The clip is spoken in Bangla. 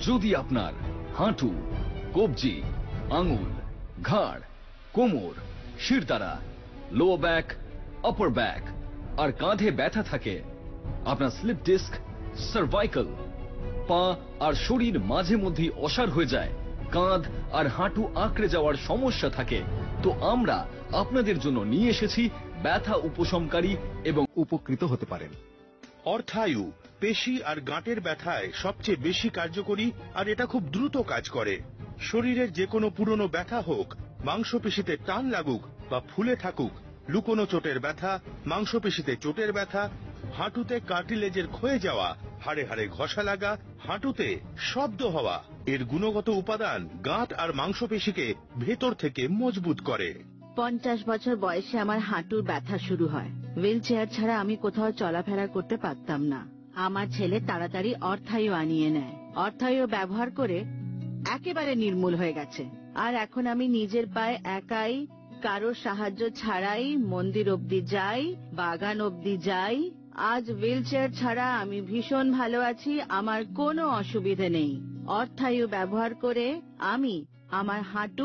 যদি আপনার হাঁটু, কবজি, আঙুল, ঘাড়, কোমর, শিরদাঁড়া, লোয়ার ব্যাক, আপার ব্যাক আর কাঁধে ব্যথা থাকে, আপনার স্লিপ ডিস্ক, সার্ভাইকাল, পা আর শরীর মাঝে মধ্যেই অসাড় হয়ে যায়, কাঁধ আর হাঁটু আঁকড়ে যাওয়ার সমস্যা থাকে, তো আমরা আপনাদের জন্য নিয়ে এসেছি ব্যথা উপশমকারী এবং উপকৃত হতে পারেন। অর্থায়ু পেশি আর গাঁটের ব্যথায় সবচেয়ে বেশি কার্যকরী, আর এটা খুব দ্রুত কাজ করে। শরীরের যে কোনো পুরনো ব্যথা হোক, মাংসপেশিতে টান লাগুক বা ফুলে থাকুক, লুকোনো চোটের ব্যথা, মাংসপেশিতে চোটের ব্যথা, হাঁটুতে কার্টিলেজের ক্ষয়ে যাওয়া, হাড়ে হাড়ে ঘষা লাগা, হাঁটুতে শব্দ হওয়া, এর গুণগত উপাদান গাঁট আর মাংসপেশিকে ভেতর থেকে মজবুত করে। 50 বছর বয়সে আমার হাঁটুর ব্যথা শুরু হয়। হুইল চেয়ার ছাড়া আমি কোথাও চলাফেরা করতে পারতাম না। আমার ছেলে তাড়াতাড়ি অর্থায়ু আনিয়ে নেয়। অর্থায়ু ব্যবহার করে একেবারে নির্মূল হয়ে গেছে। আর এখন আমি নিজের পায়ে একাই, কারোর সাহায্য ছাড়াই মন্দির অবধি যাই, বাগান অবধি যাই। আজ হুইল চেয়ার ছাড়া আমি ভীষণ ভালো আছি, আমার কোনো অসুবিধে নেই। অর্থায়ু ব্যবহার করে আমি আমার হাঁটু